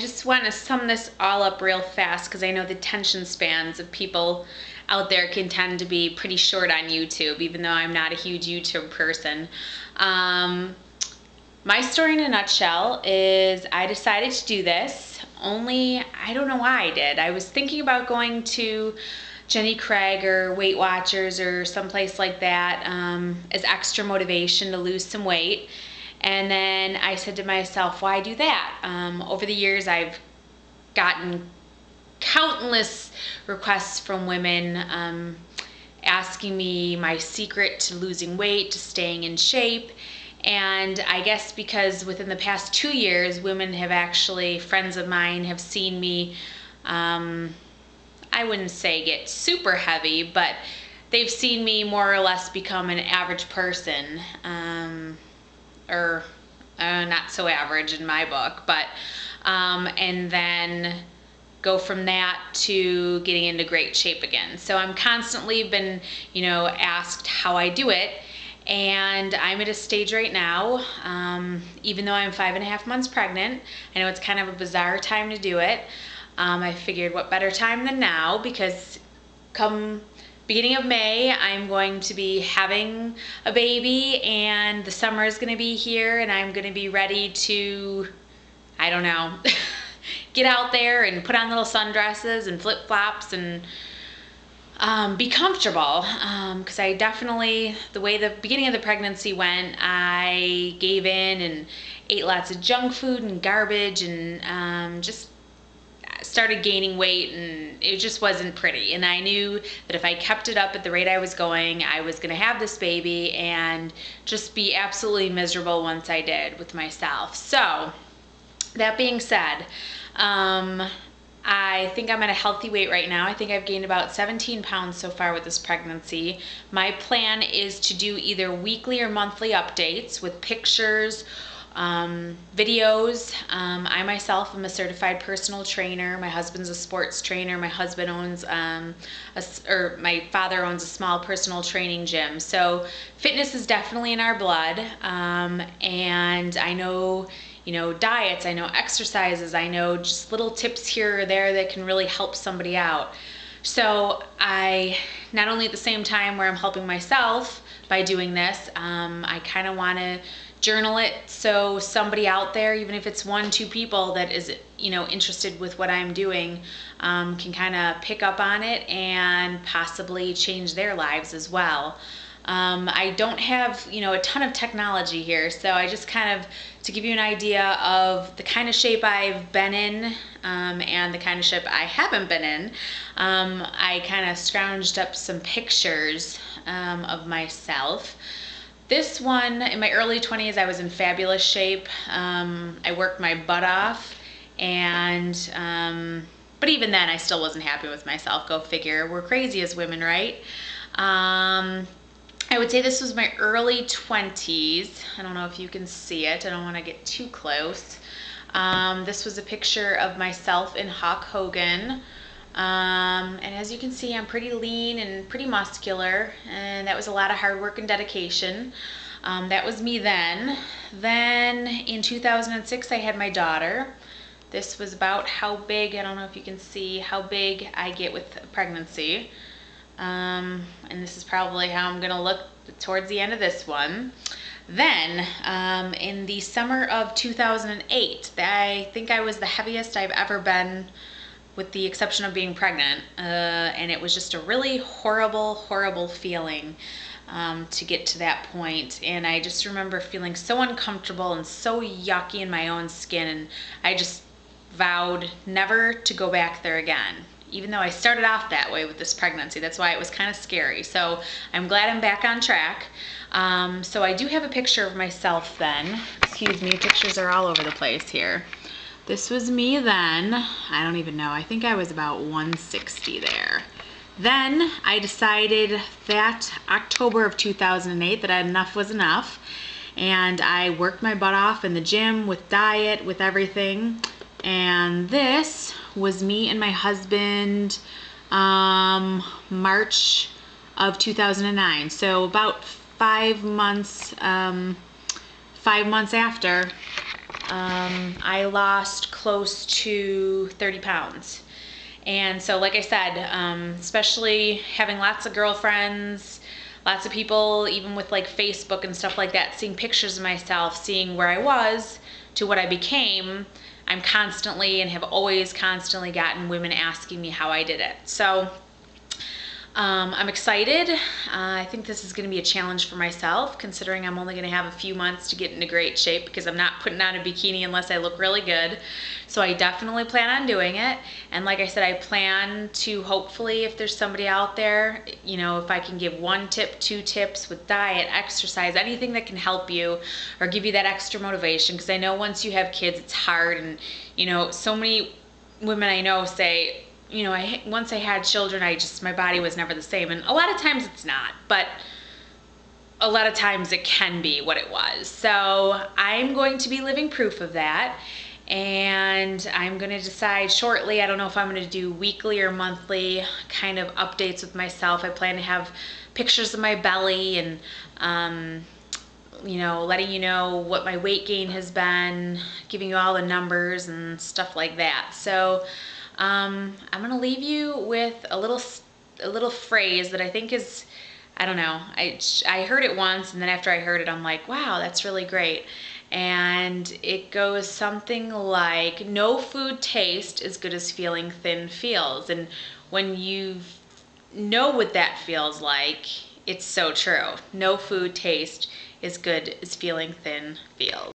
just want to sum this all up real fast because I know the attention spans of people out there can tend to be pretty short on YouTube, even though I'm not a huge YouTube person. My story in a nutshell is I decided to do this, only I don't know why I did. I was thinking about going to Jenny Craig or Weight Watchers or someplace like that as extra motivation to lose some weight. And then I said to myself, why do that? Over the years, I've gotten countless requests from women asking me my secret to losing weight, to staying in shape. And I guess because within the past 2 years, women have actually, friends of mine have seen me, I wouldn't say get super heavy, but they've seen me more or less become an average person. Or not so average in my book, but and then go from that to getting into great shape again. So I'm constantly been, asked how I do it, and I'm at a stage right now, even though I'm 5.5 months pregnant. I know it's kind of a bizarre time to do it. I figured what better time than now, because come beginning of May, I'm going to be having a baby, and the summer is going to be here, and I'm going to be ready to, I don't know, get out there and put on little sundresses and flip-flops and be comfortable. Because I definitely, the way the beginning of the pregnancy went, I gave in and ate lots of junk food and garbage and just started gaining weight, and it just wasn't pretty. And I knew that if I kept it up at the rate I was going, I was gonna have this baby and just be absolutely miserable once I did with myself. So that being said, I think I'm at a healthy weight right now. I think I've gained about 17 pounds so far with this pregnancy. My plan is to do either weekly or monthly updates with pictures, videos. I myself am a certified personal trainer. My husband's a sports trainer. My husband owns, my father owns a small personal training gym. So fitness is definitely in our blood. And I know, diets, I know exercises, I know just little tips here or there that can really help somebody out. So I, not only at the same time where I'm helping myself by doing this, I kind of want to journal it so somebody out there, even if it's 1-2 people that is, interested with what I'm doing, can kind of pick up on it and possibly change their lives as well. I don't have, a ton of technology here, so I just kind of, to give you an idea of the kind of shape I've been in and the kind of shape I haven't been in, I kind of scrounged up some pictures of myself. This one, in my early 20s, I was in fabulous shape. I worked my butt off, and but even then I still wasn't happy with myself. Go figure. We're crazy as women, right? I would say this was my early 20s. I don't know if you can see it. I don't want to get too close. This was a picture of myself in Hulk Hogan. And as you can see, I'm pretty lean and pretty muscular, and that was a lot of hard work and dedication. That was me then. Then in 2006, I had my daughter. This was about how big, I don't know if you can see how big I get with pregnancy. And this is probably how I'm gonna look towards the end of this one. Then, in the summer of 2008, I think I was the heaviest I've ever been, with the exception of being pregnant, and it was just a really horrible, horrible feeling to get to that point. And I just remember feeling so uncomfortable and so yucky in my own skin, and I just vowed never to go back there again, even though I started off that way with this pregnancy. That's why it was kind of scary. So I'm glad I'm back on track. So I do have a picture of myself then. Excuse me, pictures are all over the place here. This was me then. I don't even know. I think I was about 160 there. Then I decided that October of 2008 that enough was enough. And I worked my butt off in the gym with diet, with everything. And this was me and my husband March of 2009. So about 5 months after I lost close to 30 pounds. And so, like I said, especially having lots of girlfriends, lots of people, even with like Facebook and stuff like that, seeing pictures of myself, seeing where I was to what I became, I'm constantly and have always constantly gotten women asking me how I did it. So I'm excited. I think this is going to be a challenge for myself, considering I'm only going to have a few months to get into great shape, because I'm not putting on a bikini unless I look really good. So I definitely plan on doing it. And like I said, I plan to, hopefully, if there's somebody out there, you know, if I can give 1 tip, 2 tips with diet, exercise, anything that can help you or give you that extra motivation, because I know once you have kids, it's hard. And, you know, so many women I know say, you know, once I had children, my body was never the same. And a lot of times it's not, but a lot of times it can be what it was. So I'm going to be living proof of that. And I'm going to decide shortly. I don't know if I'm going to do weekly or monthly kind of updates with myself. I plan to have pictures of my belly and, you know, letting you know what my weight gain has been, giving you all the numbers and stuff like that. So I'm gonna leave you with a little phrase that I think is, I don't know, I heard it once, and then after I heard it, I'm like, wow, that's really great. And it goes something like, no food tastes as good as feeling thin feels. And when you know what that feels like, it's so true. No food tastes as good as feeling thin feels.